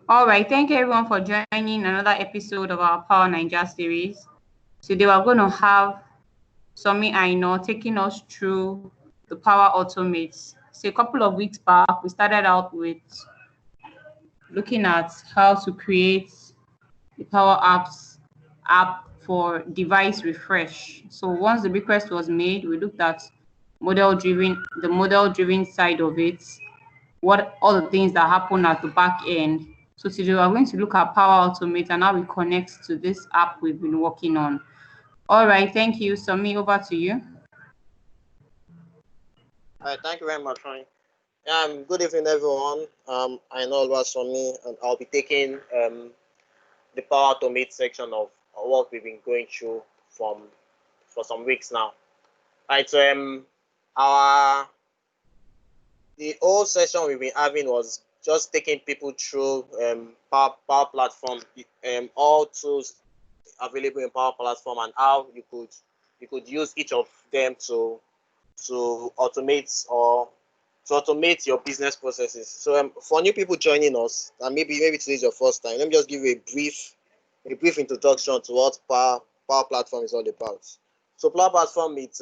All right, thank you everyone for joining another episode of our Power Ninja series. Today we're going to have Somi Aino taking us through the Power Automates. So a couple of weeks back, we started out with looking at how to create the Power Apps app for device refresh. So once the request was made, we looked at the model driven side of it, what all the things that happen at the back end. So today we're going to look at Power Automate and how it connects to this app we've been working on. All right, thank you. Somi, over to you. All right, thank you very much, Ryan. Good evening, everyone. I know about me, and I'll be taking the Power Automate section of what we've been going through for some weeks now. All right, so our the whole session we've been having was just taking people through Power Platform, all tools available in Power Platform, and how you could use each of them to automate your business processes. So for new people joining us, and maybe today is your first time, let me just give you a brief introduction to what Power Platform is all about. So Power Platform, it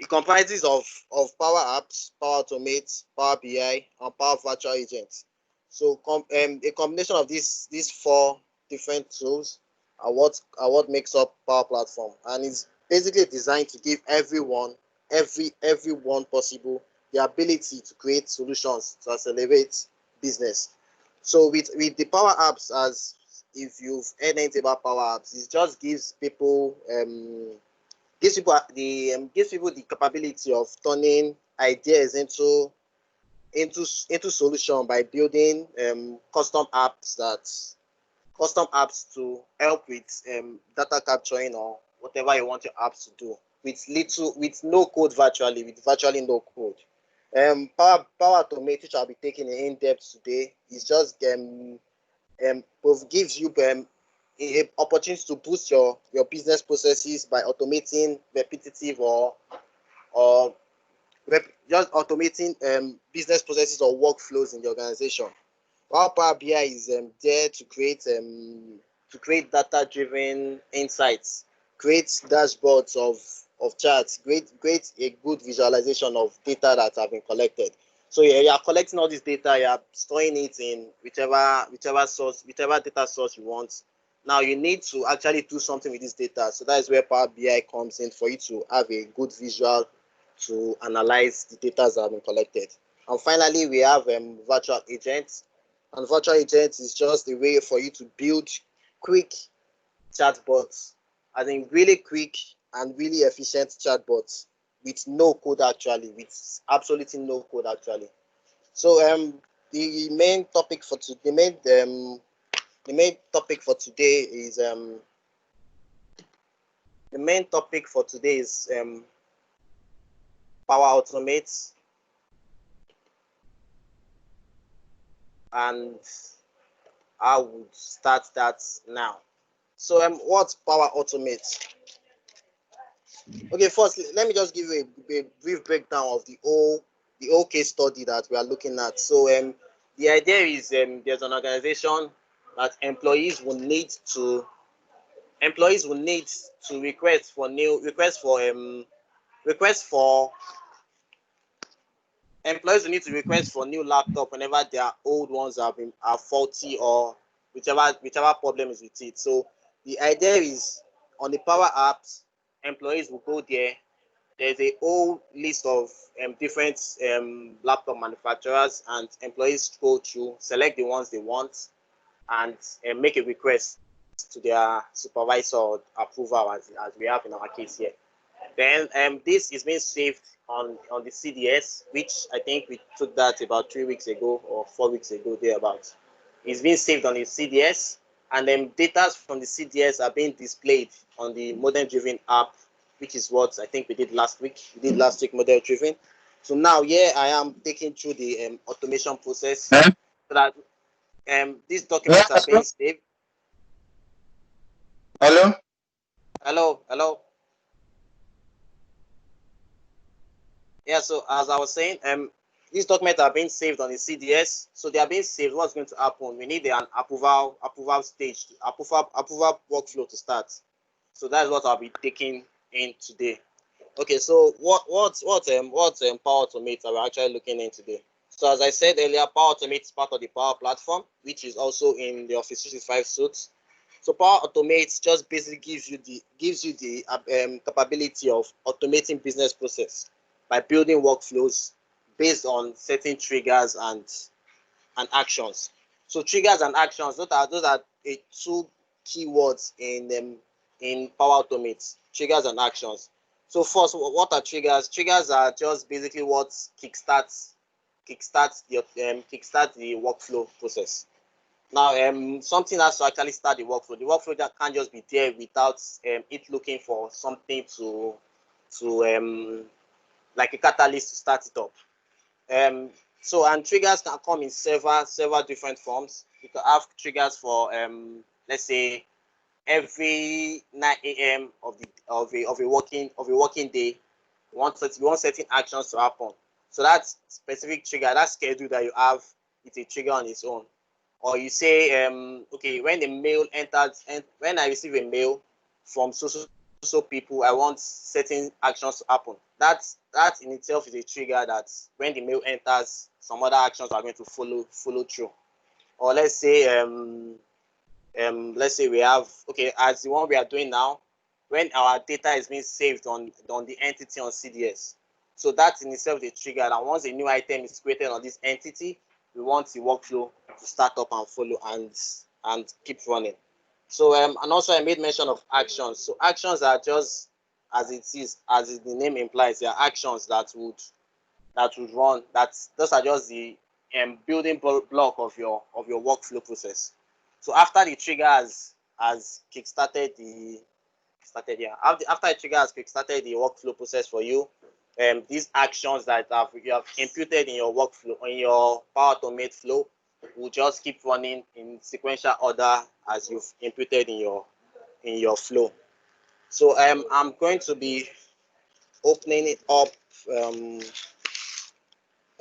comprises of Power Apps, Power Automate, Power BI, and Power Virtual Agents. So a combination of these four different tools are what makes up Power Platform, and it's basically designed to give everyone possible the ability to create solutions to accelerate business. So with the Power Apps, as if you've heard anything about Power Apps, it just gives people the capability of turning ideas into solution by building custom apps to help with data capturing or whatever you want your apps to do with no code with virtually no code. Power Automate, which I'll be taking in depth today, is just gives you a opportunity to boost your business processes by automating repetitive or just automating business processes or workflows in the organization. While Power BI is there to create data-driven insights, create dashboards of charts, create a good visualization of data that have been collected. So you are collecting all this data, you are storing it in whichever data source you want. Now you need to actually do something with this data. So that is where Power BI comes in, for you to have a good visual to analyze the data that have been collected. And finally, we have virtual agents. And virtual agents is just a way for you to build quick chatbots, I think really quick and really efficient chatbots with no code actually, with absolutely no code actually. So the main topic for today is Power Automate, and I would start that now. So what's Power Automate? Okay, first let me just give you a brief breakdown of the whole case study that we are looking at. So the idea is there's an organization that employees will need to request for new laptop whenever their old ones are faulty, or whichever problem is with it. So the idea is, on the Power Apps, employees will go there. There's a whole list of different laptop manufacturers, and employees scroll through, select the ones they want, and make a request to their supervisor or approval, as we have in our case here. Then this is being saved on the CDS, which I think we took that about 3 weeks ago or 4 weeks ago, thereabouts. It's being saved on the CDS, and then data from the CDS are being displayed on the model-driven app, which is what I think we did last week. We did last week model-driven. So now here I am taking through the automation process, so that these documents are being saved. Hello? Hello. Yeah, so as I was saying, these documents are being saved on the CDS, so they are being saved. What's going to happen? We need an approval stage, approval workflow to start. So that's what I'll be taking in today. Okay, so what's Power Automate are we actually looking in today? So as I said earlier, Power Automate is part of the Power Platform, which is also in the Office 365 suite. So Power Automate just basically gives you the capability of automating business process by building workflows based on certain triggers and actions. So triggers and actions, those are two keywords in Power Automate. Triggers and actions. So first, what are triggers? Triggers are just basically what kickstarts the workflow process. Now, something has to actually start the workflow. The workflow that can't just be there without it looking for something to like a catalyst to start it up. And triggers can come in several different forms. You can have triggers for let's say every 9 a.m. of a working day, you want certain actions to happen. So that specific trigger, that schedule that you have, it's a trigger on its own. Or you say, okay, when the mail enters, and when I receive a mail from so people, I want certain actions to happen. That in itself is a trigger that when the mail enters, some other actions are going to follow through. Or let's say we have, okay, as the one we are doing now, when our data is being saved on the entity on CDS. So that in itself is a trigger. And once a new item is created on this entity, we want the workflow to start up and follow and keep running. So and also I made mention of actions. So actions are just as the name implies, they are actions that would run. Those are just the building block of your workflow process. So after the trigger has kickstarted after the trigger has kickstarted the workflow process for you, these actions that you have imputed in your workflow, in your Power Automate flow, will just keep running in sequential order as you've imputed in your flow. So I'm going to be opening it up.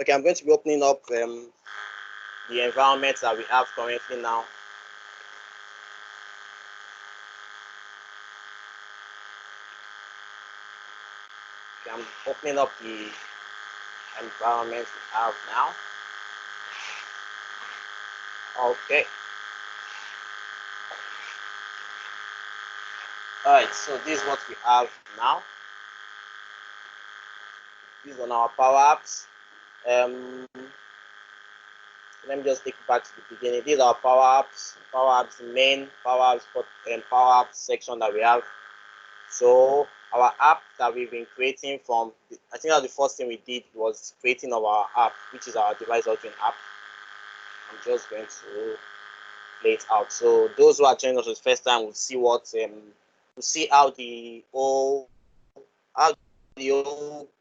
Okay, I'm going to be opening up the environment that we have currently now. Okay, I'm opening up the environment we have now. Okay. All right, so this is what we have now. These are our Power Apps. Let me just take it back to the beginning. These are Power Apps main, Power Apps section that we have. So our app that we've been creating from, I think that the first thing we did was creating our app, which is our device authoring app. I'm just going to play it out. So those who are joining us for the first time will see how the whole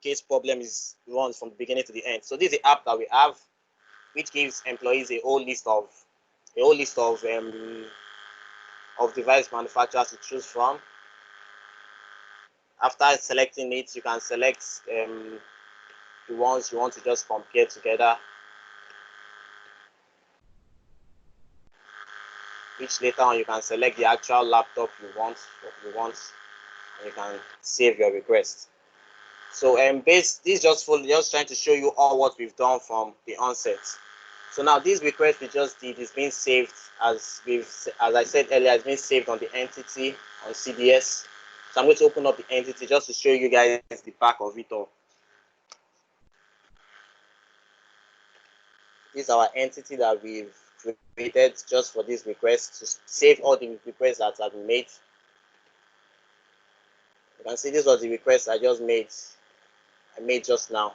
case problem is runs from the beginning to the end. So this is the app that we have, which gives employees a whole list of device manufacturers to choose from. After selecting it, you can select the ones you want to just compare together, which later on you can select the actual laptop you want, and you can save your request. So this is just trying to show you all what we've done from the onset. So now this request we just did is being saved as I said earlier, it's been saved on the entity on CDS. So I'm going to open up the entity just to show you guys the back of it all. This is our entity that we've created just for this request to save all the requests that have been made. You can see this was the request I made just now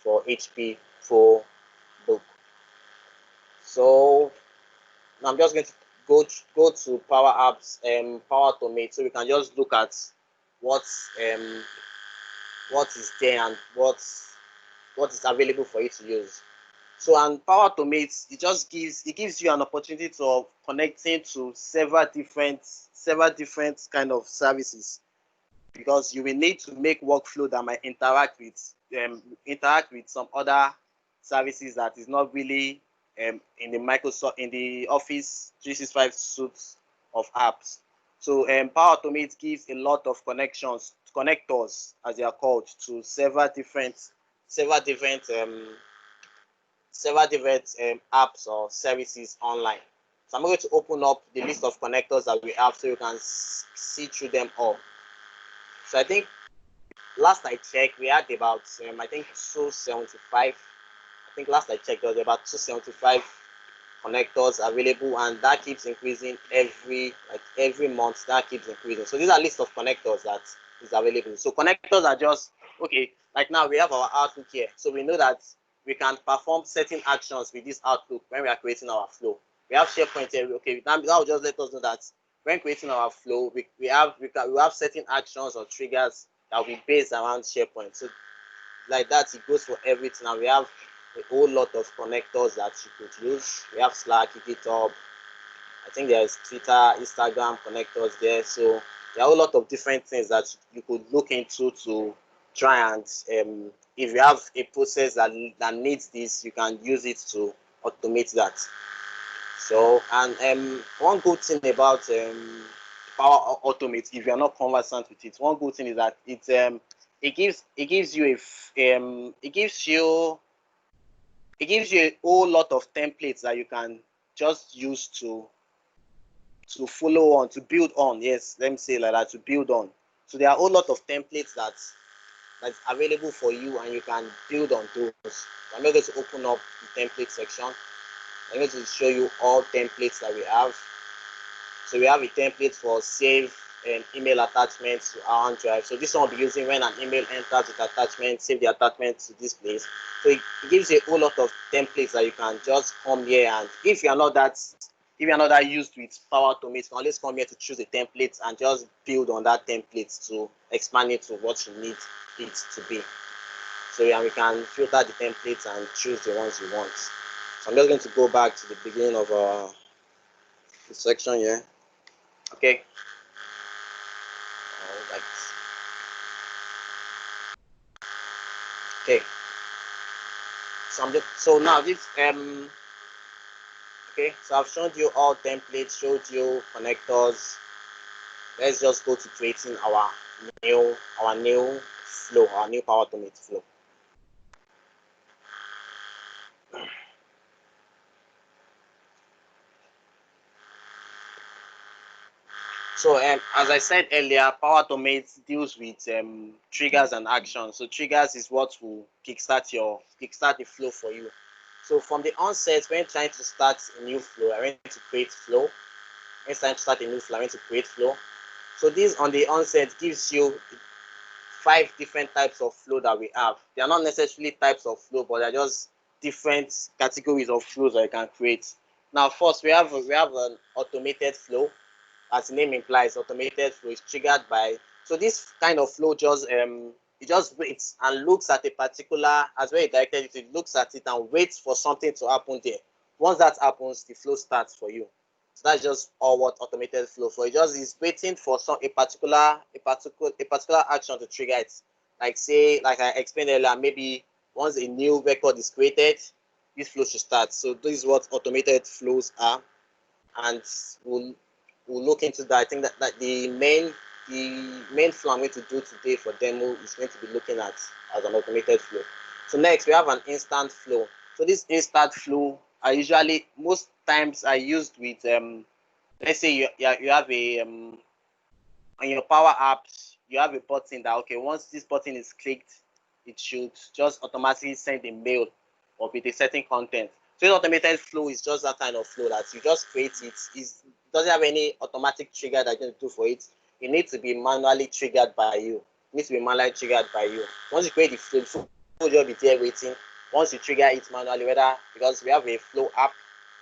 for HP full book. So now I'm just going to go to Power Apps and Power Automate, so we can just look at what is there and what is available for you to use. So and Power Automate, it gives you an opportunity to connecting to several different kind of services. because you will need to make workflow that might interact with some other services that is not really in the Office 365 suite of apps. So Power Automate gives a lot of connectors, as they are called, to several different apps or services online. So I'm going to open up the list of connectors that we have so you can see through them all. So I think last I checked, we had about I think 275. I think last I checked, there was about 275 connectors available, and that keeps increasing every month. That keeps increasing. So these are a list of connectors that is available. So connectors are just okay. Like now we have our Outlook here, so we know that we can perform certain actions with this Outlook when we are creating our flow. We have SharePoint here. Okay, that will just let us know that when creating our flow, we have certain actions or triggers that will be based around SharePoint. So like that, it goes for everything. And we have a whole lot of connectors that you could use. We have Slack, GitHub. I think there's Twitter, Instagram connectors there. So there are a lot of different things that you could look into to try and if you have a process that needs this, you can use it to automate that. So, and one good thing about Power Automate, if you are not conversant with it, one good thing is that it gives you a whole lot of templates that you can just use to follow on, to build on. Yes, let me say like that, to build on. So there are a whole lot of templates that's available for you, and you can build on those. I'm not going to open up the template section. I'm going to show you all templates that we have. So we have a template for save email attachments to our OneDrive. So this one will be using when an email enters with attachment, save the attachment to this place. So it gives you a whole lot of templates that you can just come here, and if you're not that used with Power Automate, you can always come here to choose a template and just build on that template to expand it to what you need it to be. So yeah, we can filter the templates and choose the ones you want. So I'm just going to go back to the beginning of the section here. Okay. All right. Okay. So now this okay. So I've shown you all templates, showed you connectors. Let's just go to creating our new flow, our new Power Automate flow. So as I said earlier, Power Automate deals with triggers and actions. So triggers is what will kickstart the flow for you. So from the onset, when trying to start a new flow, I went to create flow. When it's time to start a new flow, I went to create flow. So this on the onset gives you 5 different types of flow that we have. They are not necessarily types of flow, but they're just different categories of flows that you can create. Now, first we have an automated flow. As the name implies, automated flow is triggered by. So this kind of flow just it just waits and looks at a particular, as where it directed it looks at it and waits for something to happen there. Once that happens, the flow starts for you. So that's just all what automated flow for. It just is waiting for a particular action to trigger it. Like I explained earlier, maybe once a new record is created, this flow should start. So this is what automated flows are, and we'll look into that. I think that the main flow I'm going to do today for demo is going to be looking at as an automated flow. So next we have an instant flow. So this instant flow I usually most times I used with let's say you have a on your Power Apps you have a button that okay, once this button is clicked, it should just automatically send a mail or with a certain content. So automated flow is just that kind of flow that you just create it. It doesn't have any automatic trigger that you're going to do for it. It needs to be manually triggered by you. Once you create the flow will just be there waiting. Once you trigger it manually, because we have a flow app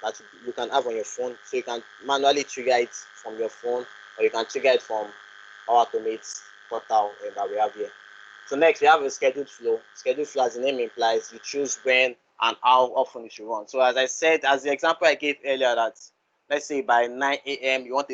that you can have on your phone, so you can manually trigger it from your phone, or you can trigger it from our Automate portal that we have here. So next we have a scheduled flow. Scheduled flow, as the name implies, you choose when and how often you should run. So as I said, as the example I gave earlier, that let's say by 9 a.m. you want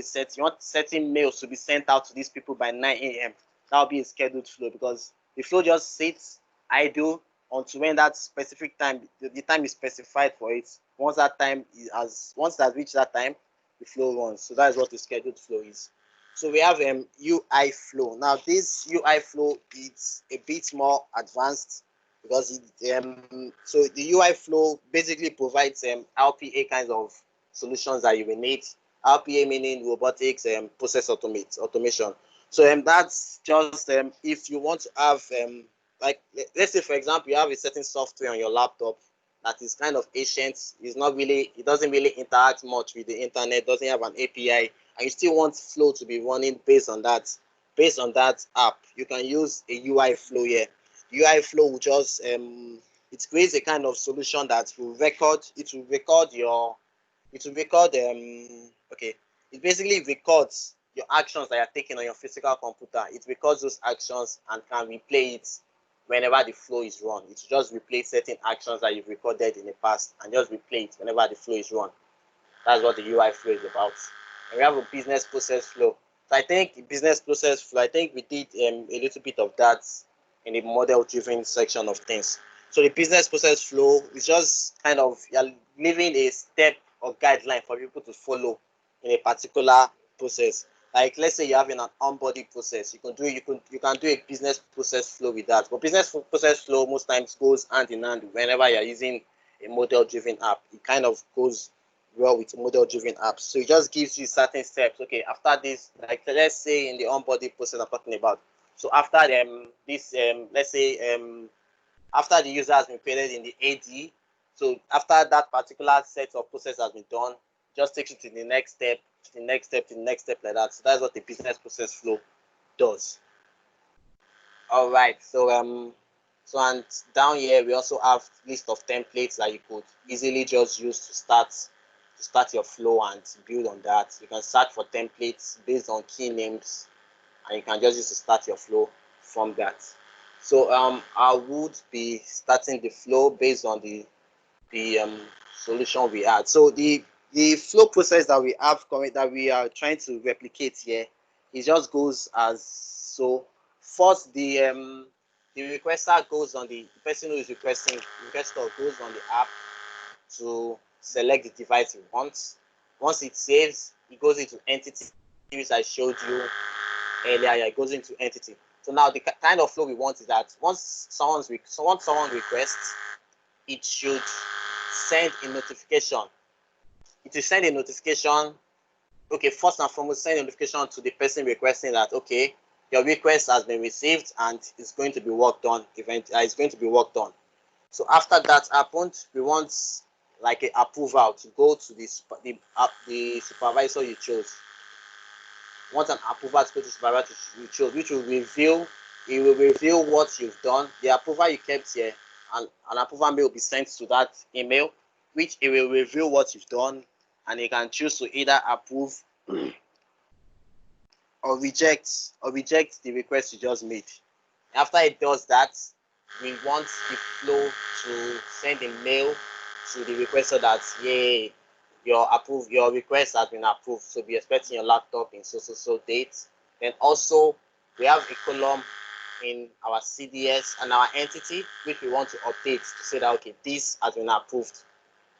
certain mails to be sent out to these people by 9 a.m. That will be a scheduled flow, because the flow just sits idle until when that specific time, the time is specified for it. Once that reached that time, the flow runs. So that is what the scheduled flow is. So we have UI flow. Now this UI flow is a bit more advanced, because so the UI flow basically provides RPA kinds of solutions that you will need. RPA meaning robotics and process automation. So that's just if you want to have like, let's say for example you have a certain software on your laptop that is kind of ancient, it doesn't really interact much with the internet, doesn't have an API, and you still want flow to be running based on that app, you can use a UI flow here. UI flow will just it creates a kind of solution that will record okay, it basically records your actions that you're taking on your physical computer. It records those actions and can replay it whenever the flow is run. It will just replay certain actions that you've recorded in the past and just replay it whenever the flow is run. That's what the UI flow is about. And we have a business process flow. So I think the business process flow, I think we did a little bit of that in the model-driven section of things. So the business process flow is just kind of, you're leaving a step or guideline for people to follow in a particular process. Like let's say you're having an onboarding process, you can do a business process flow with that. But business process flow most times goes hand in hand whenever you're using a model-driven app. It kind of goes well with model-driven apps. So it just gives you certain steps. Okay, after this, like let's say in the onboarding process I'm talking about. So after let's say after the user has been created in the AD, so after that particular set of process has been done, just takes you to the next step, to the next step, to the next step, like that. So that's what the business process flow does. All right. So and down here we also have list of templates that you could easily just use to start your flow and build on that. You can search for templates based on key names, and you can just use to start your flow from that. So I would be starting the flow based on the solution we had. So the flow process that we have that we are trying to replicate here, it just goes as so. First, the requester goes on the person who is requestor goes on the app to select the device he wants. Once it saves, it goes into entity, which I showed you earlier. It goes into entity. So now the kind of flow we want is that once someone requests, it should send a notification. It will send a notification. Okay, first and foremost, send a notification to the person requesting that, okay, your request has been received and it's going to be worked on. It's going to be worked on. So after that happened, we want like an approval to go to the supervisor you chose. We want an approval to go to the supervisor you chose, which will reveal what you've done. The approval you kept here, and an approval mail will be sent to that email, which it will reveal what you've done, and you can choose to either approve or reject the request you just made. After it does that, we want the flow to send a mail to the requester that, yay, your request has been approved. So be expecting your laptop in so date. Then also we have a column in our CDS and our entity which we want to update to say that, okay, this has been approved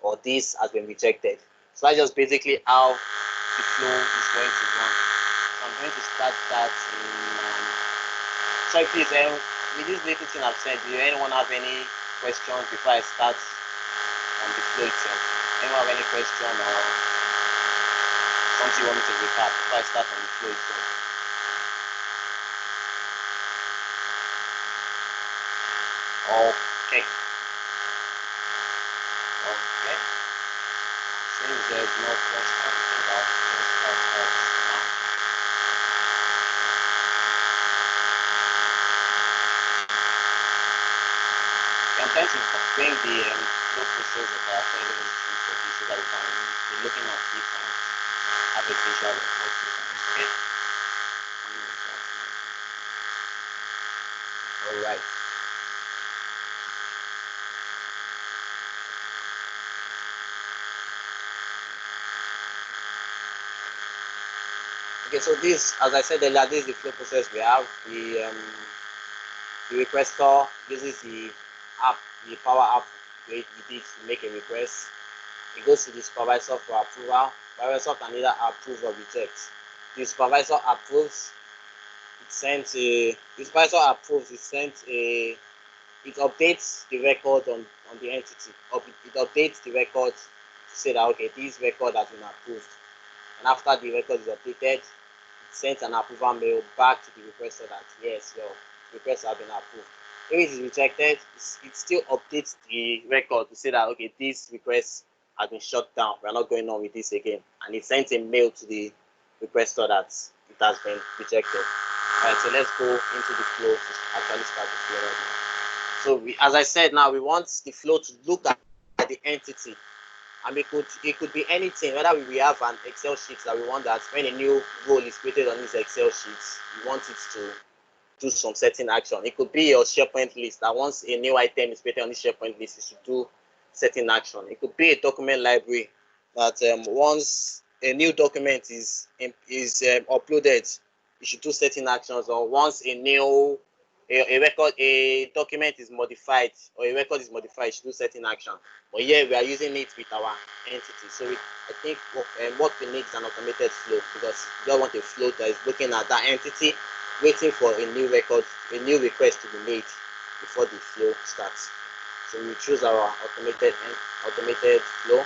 or this has been rejected. So that's just basically how the flow is going to run. So I'm going to start that sorry, please, with this little thing I've said, do anyone have any questions before I start on the flow itself? Anyone have any question or something you want me to recap before I start on the flow itself? Okay. Since there's no question, I think I'll just start off now. I'm trying to bring the flow process of our following for this so that we can be looking at it and have a visual of what we can expect. All right. Okay, so this, as I said earlier, this is the flow process we have. The requester uses the app, the Power app with it to make a request. It goes to the supervisor for approval. Supervisor can either approve or reject. The supervisor approves, it sends a, the supervisor approves, it updates the record on the entity. It updates the record to say that, okay, this record has been approved. And after the record is updated, it sends an approval mail back to the requester that, yes, your request has been approved. If it is rejected, it still updates the record to say that, okay, this request has been shut down. We're not going on with this again. And it sends a mail to the requester that it has been rejected. All right, so let's go into the flow to actually start the flow right now. So as I said, now we want the flow to look at the entity. And it could be anything, whether we have an Excel sheet that we want that when a new role is created on this Excel sheet, we want it to do some certain action. It could be your SharePoint list that once a new item is created on this SharePoint list, it should do certain action. It could be a document library that once a new document is uploaded, it should do certain actions. Or once a document is modified or a record is modified, it should do certain action. But here we are using it with our entity. So I think what we need is an automated flow, because we don't want a flow that is looking at that entity, waiting for a new record, a new request to be made before the flow starts. So we choose our automated flow.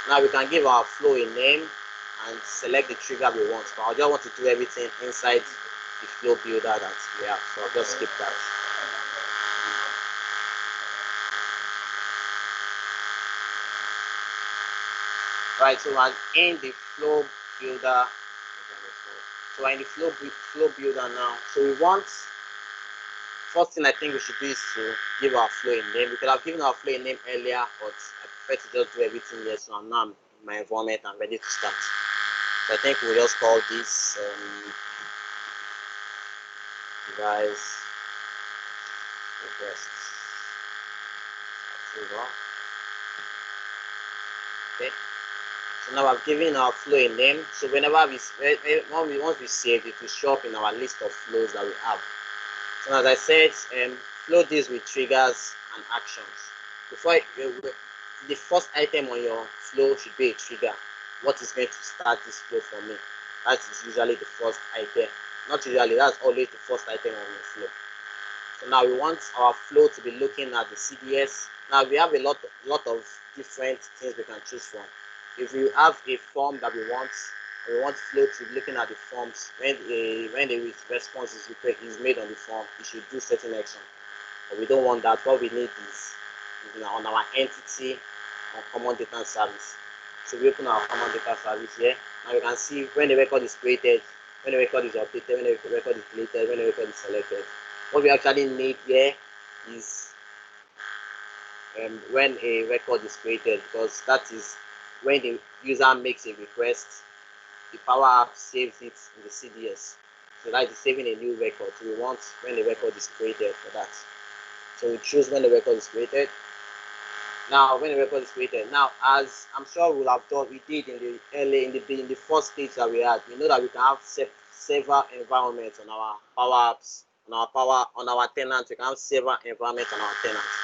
Now we can give our flow a name and select the trigger we want. But I just want to do everything inside the flow builder that we have. So I'll just skip that. Right, so I'm in the flow builder. So we're in the flow builder now. So we want, first thing I think we should do is to give our flow a name. We could have given our flow a name earlier, but I prefer to just do everything here. So now I'm in my environment, I'm ready to start. So I think we'll just call this device request approval. Okay. So now I've given our flow a name. So once we save it, will show up in our list of flows that we have. So as I said, flow deals with triggers and actions. The first item on your flow should be a trigger. What is going to start this flow for me? That is usually the first item. Not usually, that's always the first item on your flow. So now we want our flow to be looking at the CDS. Now we have a lot of different things we can choose from. If we have a form that we want flow to be looking at the forms, when the response is made on the form, it should do certain action. But we don't want that. What we need is on our entity on common data service. So we open our common data service here. Now you can see when the record is created, when the record is updated, when the record is deleted, when the record is selected. What we actually need here is when a record is created, because that is when the user makes a request, the Power App saves it in the CDS. So that is saving a new record. So we want when the record is created for that. So we choose when the record is created. Now, when the record is created, now as I'm sure we did in the first stage that we had, we know that we can have several environments on our Power Apps, on our tenants. We can have several environments on our tenants.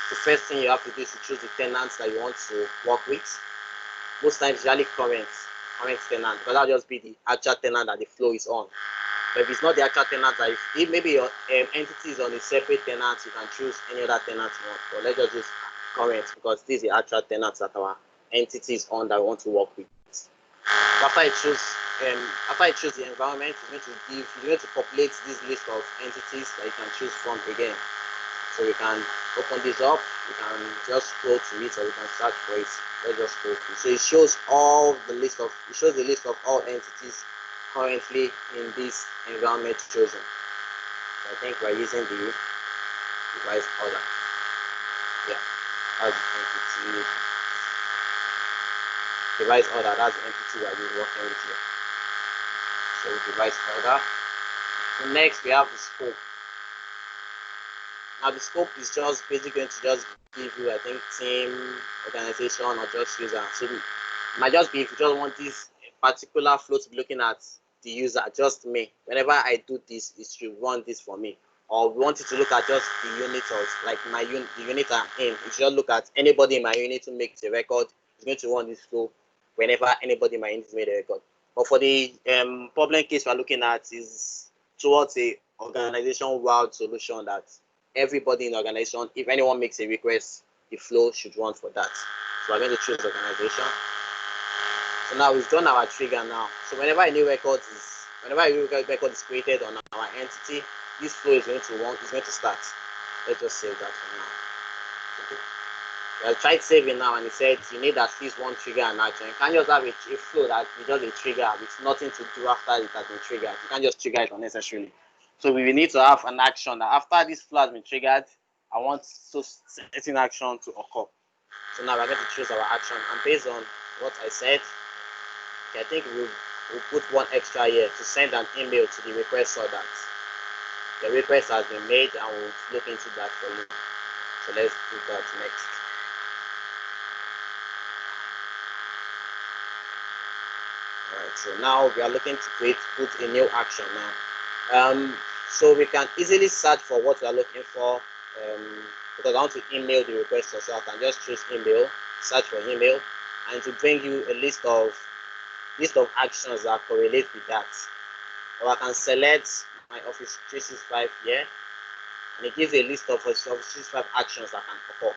The first thing you have to do is to choose the tenants that you want to work with. Most times, usually current tenant, because that'll just be the actual tenant that the flow is on. But if it's not the actual tenant, if maybe your entity is on a separate tenant, you can choose any other tenant you want. But let's just use current, because this is the actual tenant that our entity is on that we want to work with. So after I choose the environment, you're going to populate this list of entities that you can choose from again. So we can open this up, we can just scroll to it, or we can search for it. Let's just scroll through. So it shows the list of all entities currently in this environment chosen. So I think we're using the device order. Yeah, that's the entity. Device order, that's the entity that we're working with here. So device order. So next we have the scope. Now the scope is just basically going to just give you, I think, team, organization, or just user. So it might just be if you just want this particular flow to be looking at the user, just me. Whenever I do this, it should run this for me. Or we want it to look at just the unit of like the unit I'm in. It should look at anybody in my unit who makes a record. It's going to run this flow whenever anybody in my unit made a record. But for the problem case we're looking at is towards a organization-wide solution that everybody in the organization, if anyone makes a request, the flow should run for that. So we're going to choose organization. So now we've done our trigger now. So whenever a new record is created on our entity, this flow is going to start. Let's just save that for now. Okay. I tried saving now and it said you need at least one trigger and action. You can't just have a flow that is just a trigger with nothing to do after it has been triggered. You can't just trigger it unnecessarily. So we will need to have an action that after this flow has been triggered, I want certain action to occur. So now we're going to choose our action, and based on what I said, okay, I think we'll put one extra here to send an email to the requester that the request has been made, and we'll look into that for you. So let's do that next. Alright, so now we are looking to put a new action now. So we can easily search for what we are looking for. Because I want to email the requester, so I can just choose email, search for email, and to bring you a list of actions that correlate with that. Or I can select my Office 365 here, and it gives a list of Office 365 actions that can occur.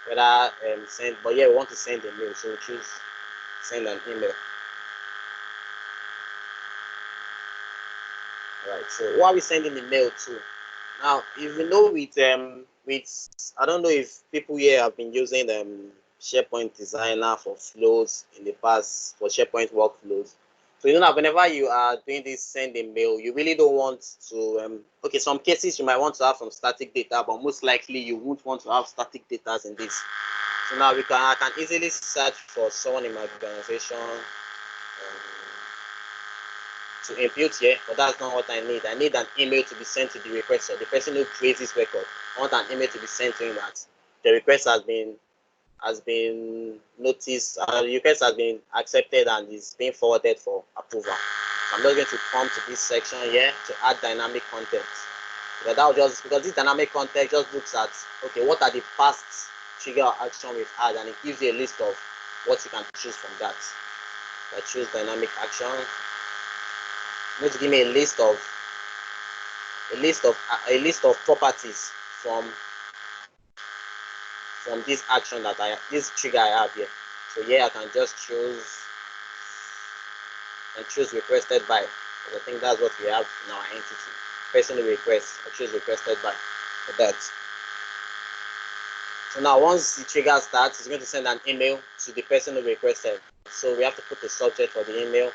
Whether send, but yeah, we want to send a mail, so we choose send an email. Alright, so who are we sending the mail to? Now, if you know with I don't know if people here have been using SharePoint Designer for flows in the past, for SharePoint workflows. So you know that whenever you are doing this sending mail, you really don't want to okay, some cases you might want to have some static data, but most likely you won't want to have static data in this. So now I can easily search for someone in my organization to impute here, but that's not what I need. I need an email to be sent to the requester, the person who creates this record. I want an email to be sent to him that the request has been noticed, the request has been accepted and is being forwarded for approval. So I'm just going to come to this section here to add dynamic content. Because this dynamic content just looks at, okay, what are the past trigger or action we've had, and it gives you a list of what you can choose from that. I choose dynamic action. Going to give me a list of properties from this action that this trigger I have here. So here I can just choose requested by, because I think that's what we have in our entity. Personal request. I choose requested by for that. So now once the trigger starts, it's going to send an email to the person who requested. So we have to put the subject for the email.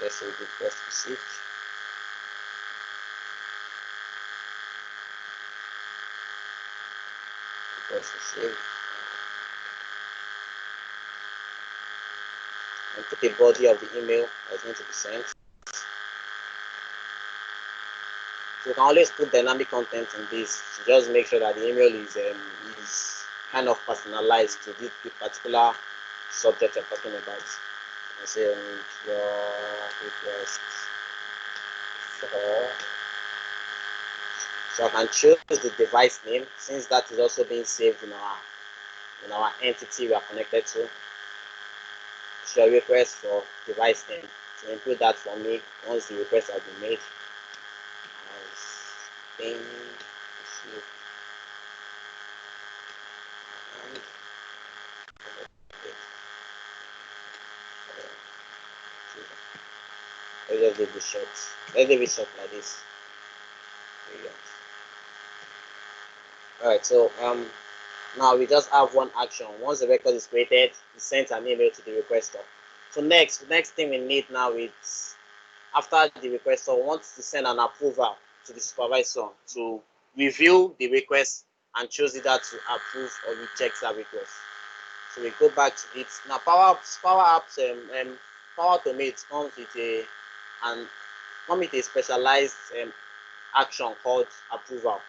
Let's say request received. Request received. And put the body of the email that's going to be sent. So you can always put dynamic content in this to just make sure that the email is kind of personalized to this particular subject you're talking about. I say your request for. So I can choose the device name, since that is also being saved in our entity we are connected to. It's your request for device name. So include that for me once the request has been made. Let's leave it short. Let's leave it short like this. Alright, so now we just have one action. Once the record is created, we send an email to the requester. So next thing we need now is, after the requester wants to send an approval to the supervisor to review the request and choose either to approve or reject that request. So we go back to it. Now Power Automate comes with a specialized action called approval,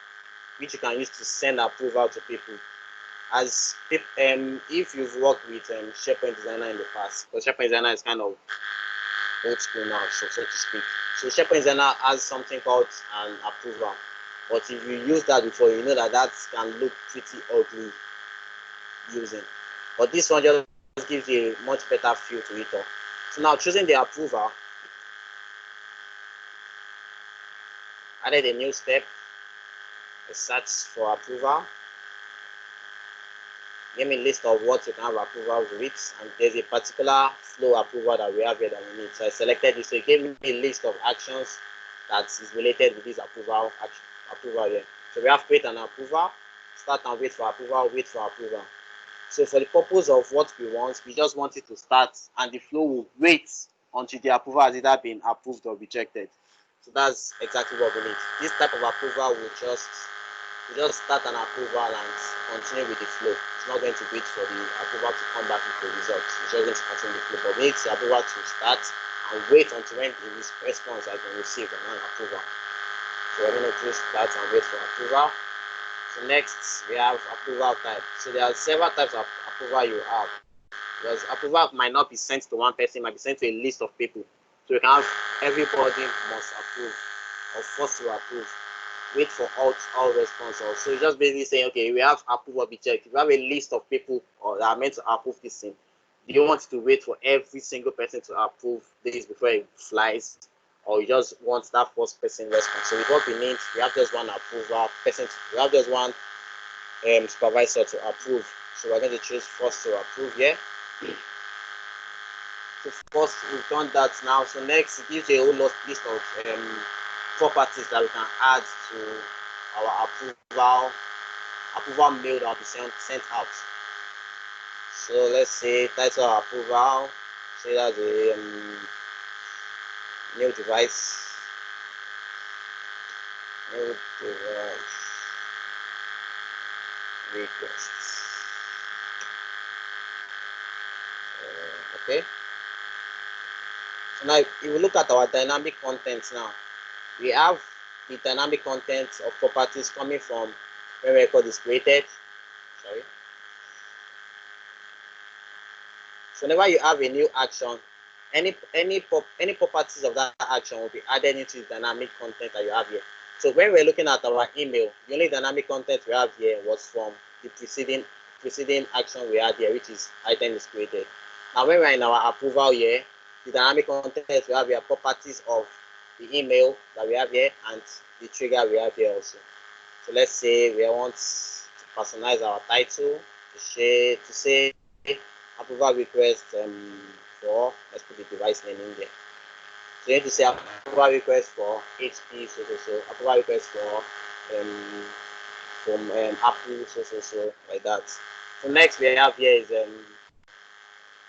which you can use to send approval to people. if you've worked with SharePoint Designer in the past, because SharePoint Designer is kind of old school now, so to speak. So SharePoint Designer has something called an approval, but if you use that before, you know that that can look pretty ugly using. But this one just gives you a much better feel to it all. So now choosing the approval, added a new step, a search for approval. Give me a list of what you can have approval with, and there's a particular flow approval that we have here that we need. So I selected this, so it gave me a list of actions that is related with this approval here. So we have create an approval, start and wait for approval, wait for approval. So for the purpose of what we want, we just want it to start, and the flow will wait until the approval has either been approved or rejected. So that's exactly what we need. This type of approval will just start an approval and continue with the flow. It's not going to wait for the approval to come back with the results. It's just going to continue the flow. But we need the approval to start and wait until when the response has been received and an approval. So we're going to choose start and wait for approval. So next we have approval type. So there are several types of approval you have. Because approval might not be sent to one person, it might be sent to a list of people. So you can have everybody must approve or forced to approve. Wait for all response. So you just basically say, okay, we have approval be checked. If you have a list of people or that are meant to approve this thing, do you want to wait for every single person to approve this before it flies, or you just want that first person response? So with what we need, we have just one approval person. We have just one supervisor to approve. So we're going to choose first to approve here. So first we've done that now. So next it gives you a whole list of properties that we can add to our approval mail that will be sent out. So let's say title approval, say that's a new device requests. Okay. So now if we look at our dynamic content now, we have the dynamic content of properties coming from when record is created. Sorry. So whenever you have a new action, any properties of that action will be added into the dynamic content that you have here. So when we're looking at our email, the only dynamic content we have here was from the preceding action we had here, which is item is created. Now when we're in our approval here, the dynamic content we have here properties of the email that we have here and the trigger we have here also. So let's say we want to personalize our title to say approval request for, let's put the device name in there. So you need to say approval request for HP, so approval request for from Apple, so like that. So next we have here is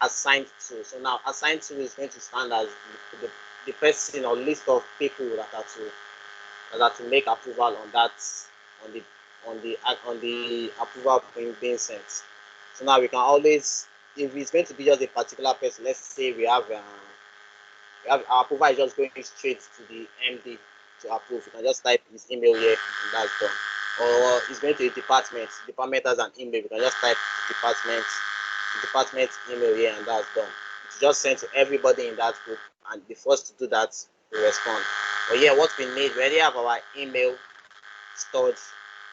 assigned to. So now assigned to is going to stand as the person or list of people that are to make approval on that on the approval being sent. So now we can always, if it's going to be just a particular person, let's say we have our approval is just going straight to the MD to approve. You can just type his email here and that's done. Or it's going to a department has an email. You can just type the department email here and that's done. It's just sent to everybody in that group, and the first to do that will respond. But yeah, what we need, we already have our email stored.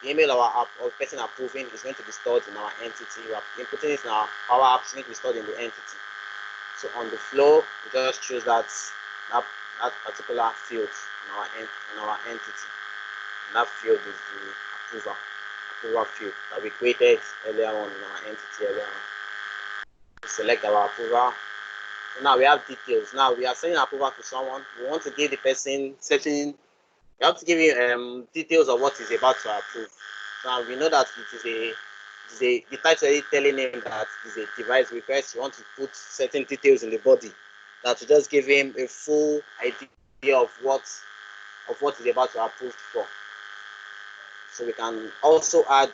The email of our person approving is going to be stored in our entity. We are inputting it in our Power Apps, need to be stored in the entity. So on the flow, we just choose that particular field in our entity. And that field is the approval field that we created earlier on in our entity earlier on. We select our approval. So now we have details. Now we are sending approval to someone. We want to give the person certain. We have to give you details of what is about to approve. Now we know that the title is telling him that it's a device request. You want to put certain details in the body that will just give him a full idea of what is about to approve for. So we can also add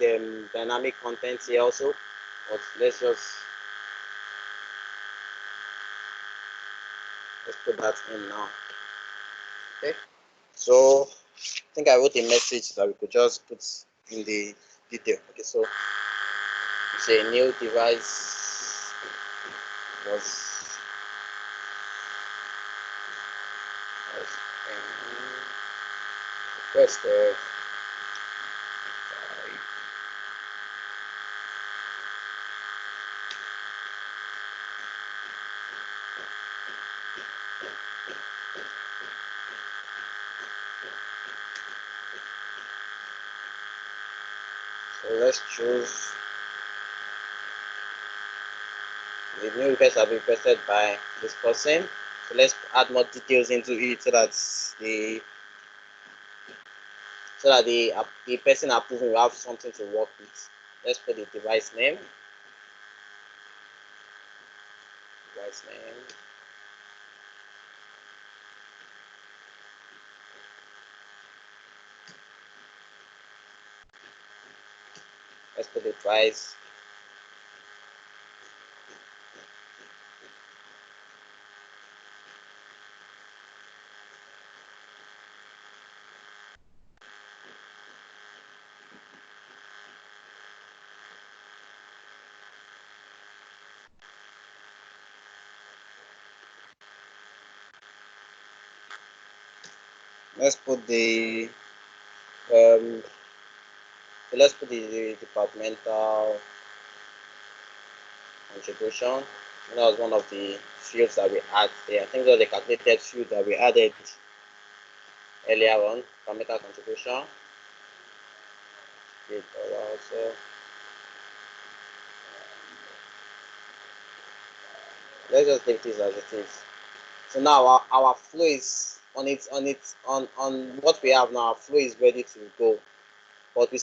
dynamic content here also, but let's put that in now. Okay. So I think I wrote a message that we could just put in the detail. Okay, so say a new device was requested. So let's choose the new request have been requested by this person. So let's add more details into it so that the person approving will have something to work with. Let's put the device name. Device name. Let's put the price. Let's put the let's put the departmental contribution. That was one of the fields that we added there. I think that was the calculated field that we added earlier on. Departmental contribution. Also. Let's just take this as it is. So now our flow is on what we have now. Our flow is ready to go, but we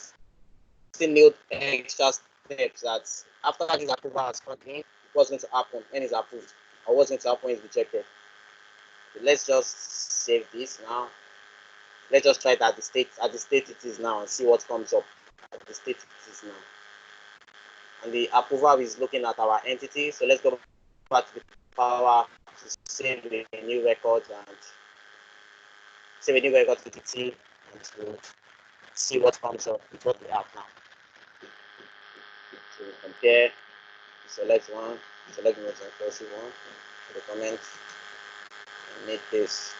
still need extra steps that after this approval has come in, what's going to happen when it's approved, or what's going to happen when it's rejected. So let's just save this now. Let's just try it at the state it is now and see what comes up at the state it is now. And the approval is looking at our entity. So let's go back to the power to save a new record and save a new record to DT and to see what comes up with what we have now. So we compare, select one, select the most impressive one, the comment, and make this.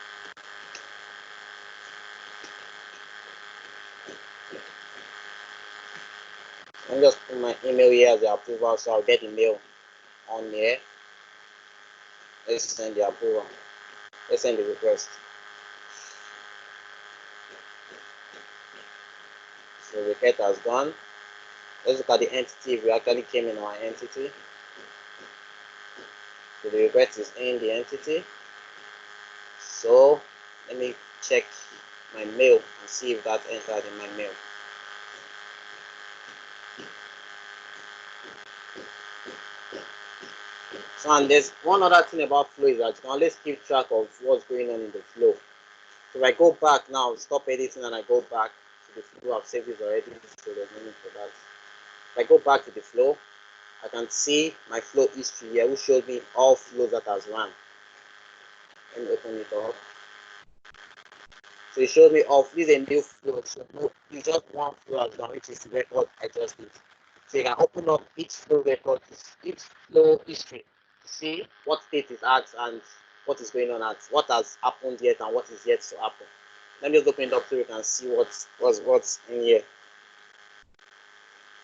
I'm just put my email here as the approval, so I'll get the mail on here. Let's send the approval. Let's send the request. So the request has gone. Let's look at the entity if we actually came in our entity. So the request is in the entity. So let me check my mail and see if that entered in my mail. So, and there's one other thing about flow is that you can always keep track of what's going on in the flow. So if I go back now, stop editing, and I go back to the flow, I've saved it already, so there's no need for that. If I go back to the flow, I can see my flow history here, which shows me all flows that has run. Let me open it up. So it shows me all. This is a new flow. So it's just one flow as well, which is the record I just did. So you can open up each flow record, each flow history, to see what state is at and what is going on at, what has happened yet and what is yet to happen. Let me just open it up so you can see what's in here.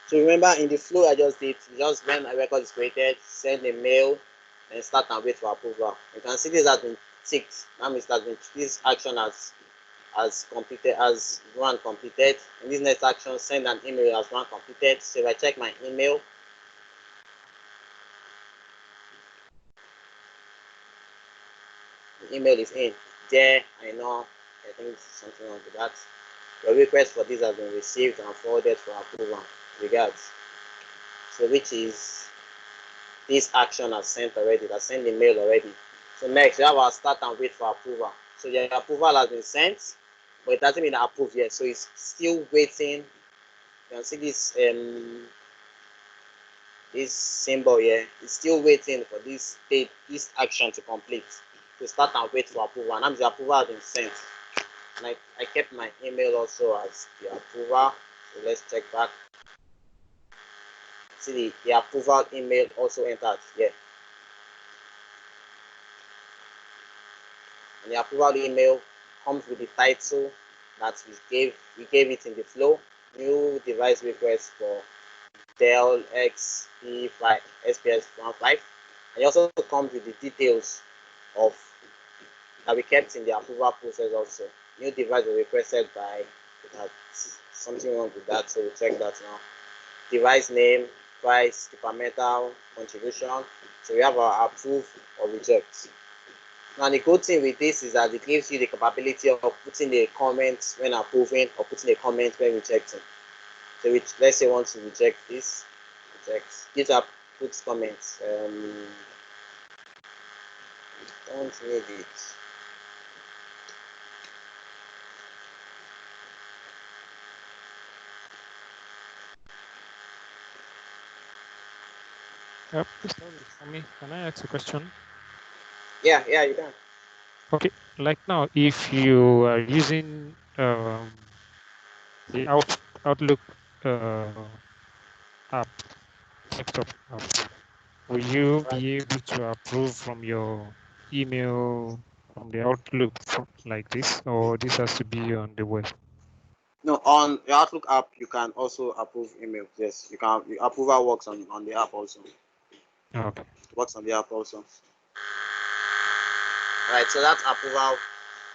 So remember, in the flow I just did, just when a record is created, send a mail and start and wait for approval. You can see this has been ticked. That means that this action has completed, has run completed. In this next action, send an email as run completed. So if I check my email, the email is in there. I know, I think something wrong with that. Your request for this has been received and forwarded for approval. Regards. So which is this action has sent already, that sent the mail already. So next we have our start and wait for approval. So your approval has been sent, but it hasn't been approved yet. So it's still waiting. You can see this symbol here. It's still waiting for this action to complete. To start and wait for approval. And the approval has been sent. And I kept my email also as the approval. So let's check back. see the approval email also entered here. And the approval email comes with the title that we gave it in the flow, new device request for Dell XP5 SPS15. And it also comes with the details of that we kept in the approval process also. New device was requested by something wrong with that, so we'll check that now. Device name, price, departmental contribution. So we have our approve or reject. Now the good thing with this is that it gives you the capability of putting a comment when approving or putting a comment when rejecting. So let's say I want to reject this, reject. Give up, put comments. Don't need it. Yep, sorry for me. Can I ask a question? Yeah, you can. Okay, like now, if you are using the Outlook app, desktop app, will you be able to approve from your email from the Outlook like this, or this has to be on the web? No, on your Outlook app, you can also approve email. Yes, you can. The approval works on the app also. Okay. It works on the app also. Alright, so that approval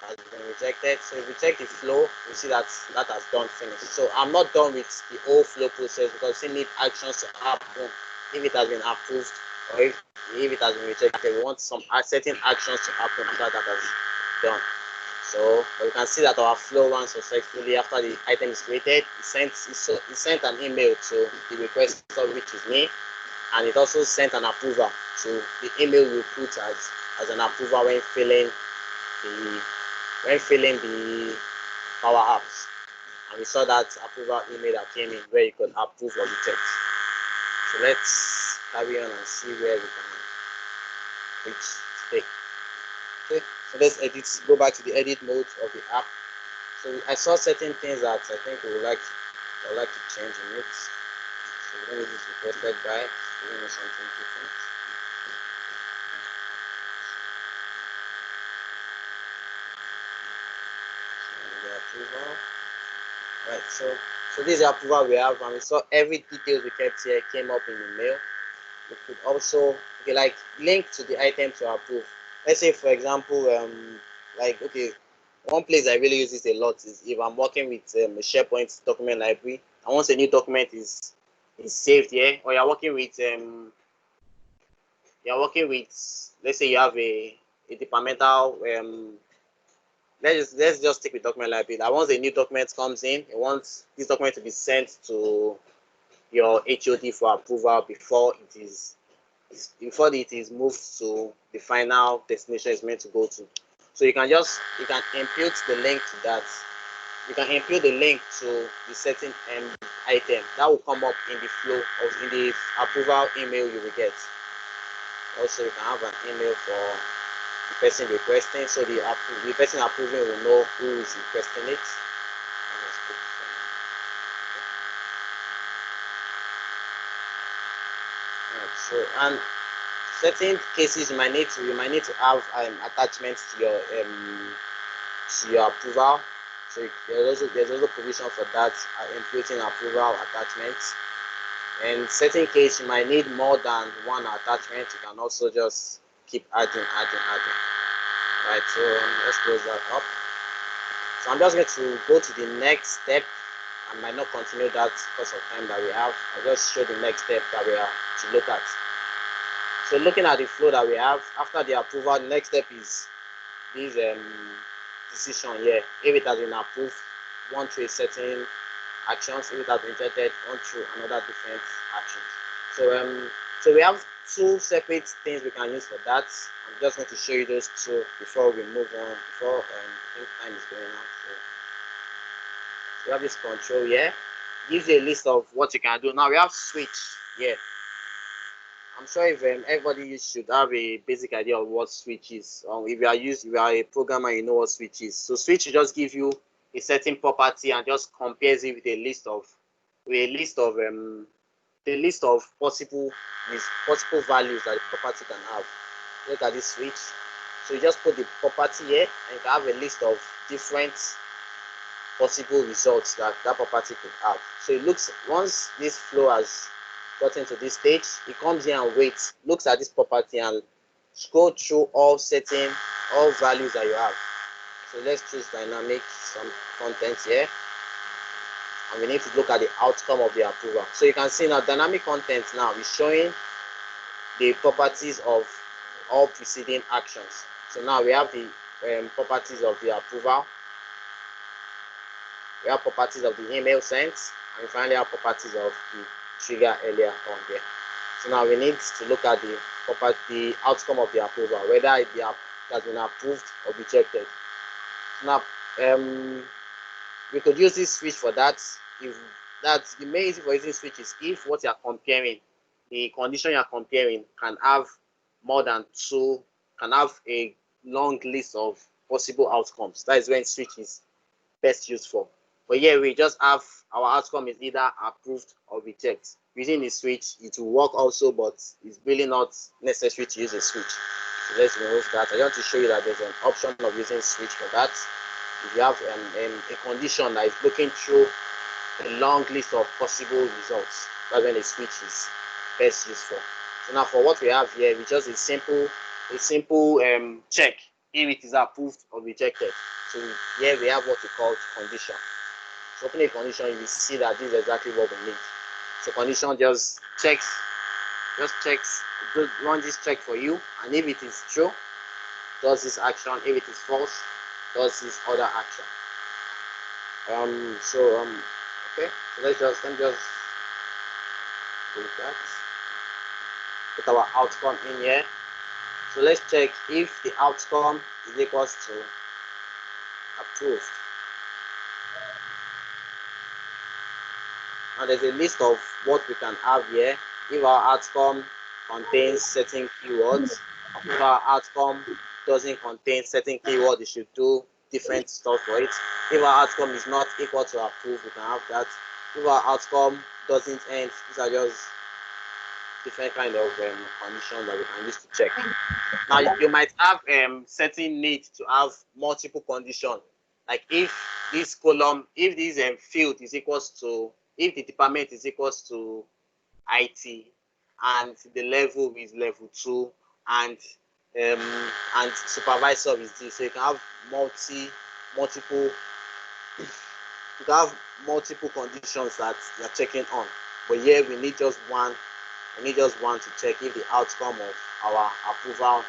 has been rejected. So if we check the flow, we see that has done finished. So I'm not done with the whole flow process because we need actions to happen if it has been approved or if it has been rejected. We want some certain actions to happen after that has done. So you can see that our flow runs successfully after the item is created. It sent an email to the requester, which is me, and it also sent an approval to the email we put as an approval when filling the Power Apps. And we saw that approval email that came in where you could approve or reject. So let's carry on and see where we can reach today. Okay, so let's go back to the edit mode of the app. So I saw certain things that I think I would like to change in it. So when it is requested by, we need something different. So the approval. Right, so this is the approval we have, and we saw every details we kept here came up in the mail. We could also like link to the item to approve. Let's say for example, one place I really use this a lot is if I'm working with a SharePoint document library, and once a new document is saved here, or you're working with let's say you have a departmental let's just stick with document library. That once a new document comes in, it wants this document to be sent to your HOD for approval before it is moved to the final destination it's meant to go to. So you can impute the link to that. You can impute the link to the certain item that will come up in the flow of in the approval email you will get. Also, you can have an email for the person requesting, so the person approving will know who is requesting it. Right, so and certain cases you might need to have attachments to your approval. So there's also provision for that, inputting approval attachments. In certain cases you might need more than one attachment. You can also just keep adding. Right, so let's close that up. So I'm just going to go to the next step. I might not continue that because of time that we have. I'll just show the next step that we are to look at. So looking at the flow that we have, after the approval, the next step is this decision here. If it has been approved, one through a certain actions. If it has been rejected, one through another different actions. So we have two separate things we can use for that. I'm just going to show you those two before we move on. Before I think time is going on. So we have this control here. It gives you a list of what you can do. Now we have switch here. I'm sure if everybody should have a basic idea of what switch is. If you are a programmer, you know what switch is. So switch will just give you a certain property and just compares it with a list of the list of possible values that the property can have. Look at this switch. So you just put the property here, and you can have a list of different possible results that property could have. So it looks, once this flow has gotten to this stage, it comes here and waits, looks at this property and scroll through all values that you have. So let's choose dynamic, some content here, and we need to look at the outcome of the approval. So you can see now dynamic content now is showing the properties of all preceding actions. So now we have the properties of the approval, we have properties of the email sent, and we finally have properties of the trigger earlier on there. So now we need to look at the outcome of the approval, whether it has been approved or rejected. Now we could use this switch for that. If that's the main reason for using switch is if what you are comparing, the condition you are comparing can have more than two, can have a long list of possible outcomes. That is when switch is best used for. But here we just have our outcome is either approved or rejected. Using the switch, it will work also, but it's really not necessary to use a switch. So let's remove that. I want to show you that there's an option of using switch for that. If you have a condition that is looking through a long list of possible results, that's when a switch is best used for. So now for what we have here, we just a simple check if it is approved or rejected. So here we have what we call condition. So open a condition, you will see that this is exactly what we need. So condition just run this check for you, and if it is true, does this action. If it is false, does this other action. Okay. So let me just do that. Put our outcome in here. So let's check if the outcome is equals to approved. And there's a list of what we can have here. If our outcome contains certain keywords, if our outcome doesn't contain certain keywords, you should do different stuff for it. If our outcome is not equal to approved, we can have that. If our outcome doesn't end, these are just different kind of conditions that we can use to check. Now you might have certain need to have multiple conditions. Like if this column, if this field is equals to, if the department is equals to IT and the level is level 2 and supervisor is this, so you can have multiple conditions that you're checking on. But here we need just one. We need just one to check if the outcome of our approval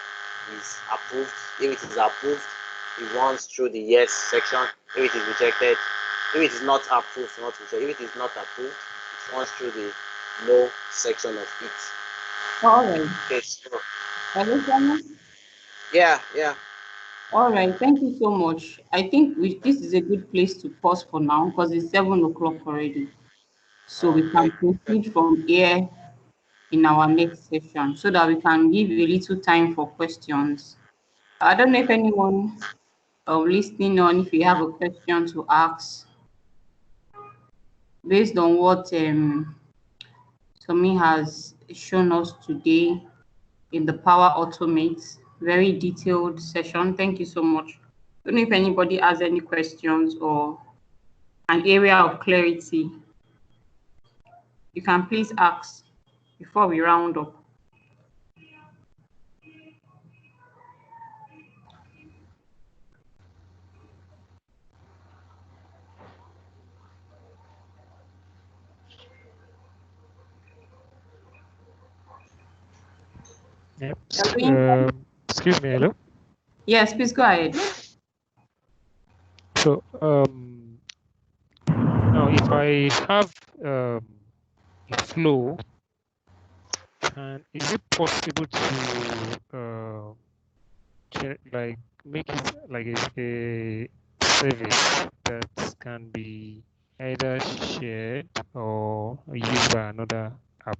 is approved. If it is approved, it runs through the yes section. If it is rejected, if it is not approved, not rejected. If it is not approved, it runs through the no section of it. All right. Okay, so Hello, Thomas? yeah. All right. Thank you so much. I think this is a good place to pause for now because it's 7 o'clock already. So we can Okay. proceed from here in our next session so that we can give a little time for questions. I don't know if anyone listening on, if you have a question to ask based on what Somi has shown us today in the Power Automate, very detailed session. Thank you so much. I don't know if anybody has any questions or an area of clarity. You can please ask before we round up. Yep. Hello? Excuse me, hello. Yes, please go ahead. So now if I have a flow, and is it possible to like make it like a service that can be either shared or used by another app,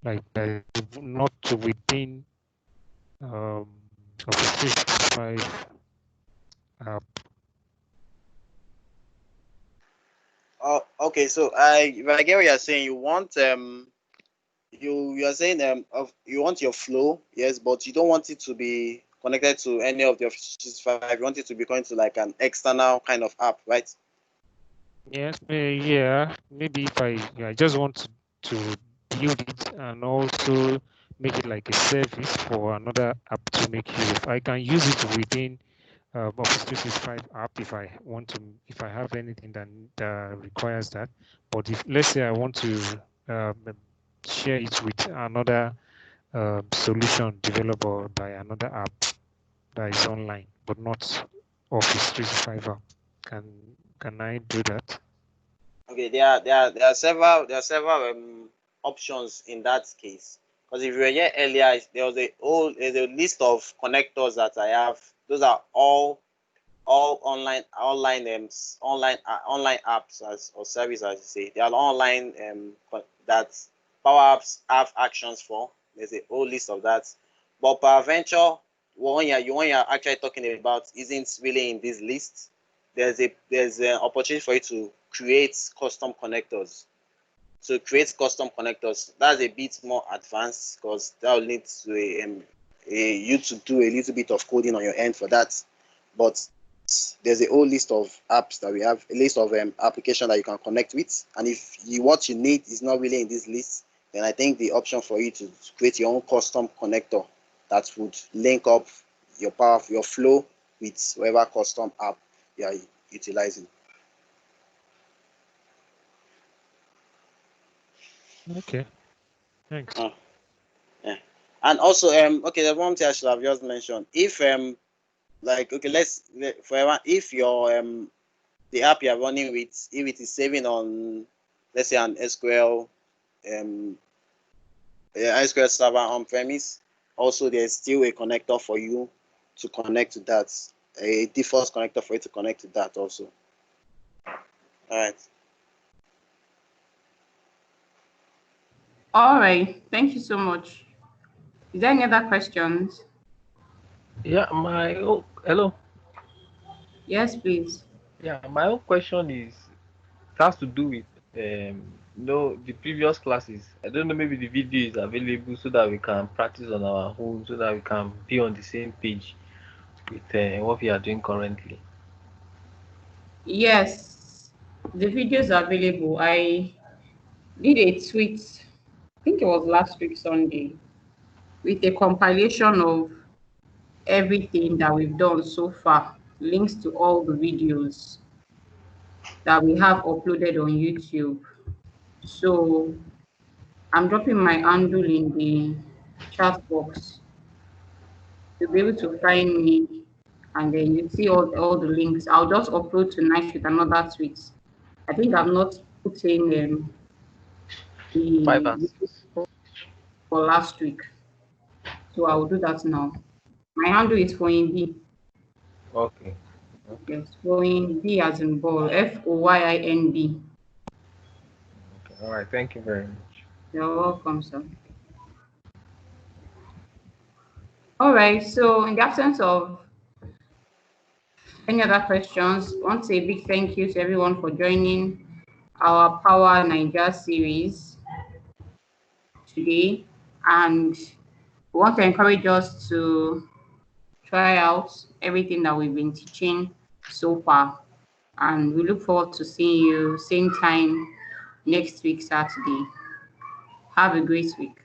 like that not within Office 365 app? Okay, so if I get what you're saying, you want you're saying you want your flow, yes, but you don't want it to be connected to any of the Office 365. You want it to be going to like an external kind of app, right? Yes, yeah. Maybe if I just want to build it and also make it like a service for another app to make use of. I can use it within Office 365 app if I want to, if I have anything that requires that. But if, let's say I want to share it with another solution developed by another app that is online, but not Office 365 app, can I do that? Okay, there are several options in that case. Because if you were here earlier, there's a list of connectors that I have. Those are all online apps or services, as you say. They are online that Power Apps have actions for. There's a whole list of that. But peradventure, one you're actually talking about isn't really in this list. There's an opportunity for you to create custom connectors. So create custom connectors. That's a bit more advanced because that will need to you to do a little bit of coding on your end for that. But there's a whole list of apps that we have, a list of applications that you can connect with. And if what you need is not really in this list, then I think the option for you to create your own custom connector that would link up your flow with whatever custom app you are utilizing. Okay, thanks. Yeah. And also, okay, the one thing I should have just mentioned, if like, okay, if your the app you're running with, if it is saving on, let's say, an SQL SQL server on premise, also there's still a connector for you to connect to that, a default connector for you to connect to that also. All right. All right. Thank you so much. Is there any other questions? Yeah, hello. Yes, please. Yeah, my own question is it has to do with the previous classes. I don't know, maybe the video is available so that we can practice on our own, so that we can be on the same page with what we are doing currently. Yes, the videos are available. I did a tweet, I think it was last week Sunday, with a compilation of everything that we've done so far, links to all the videos that we have uploaded on YouTube. So I'm dropping my handle in the chat box to be able to find me, and then you see all the links. I'll just upload tonight with another tweet. I think I've not put in 5 the and 6. for last week, so I will do that now. My handle is Foyinb. Okay. Yes, Foyinb as in ball, Foyinb. Okay. All right. Thank you very much. You're welcome, sir. All right, so in the absence of any other questions, I want to say a big thank you to everyone for joining our Power Naija series today. And we want to encourage us to try out everything that we've been teaching so far. And we look forward to seeing you same time next week, Saturday. Have a great week.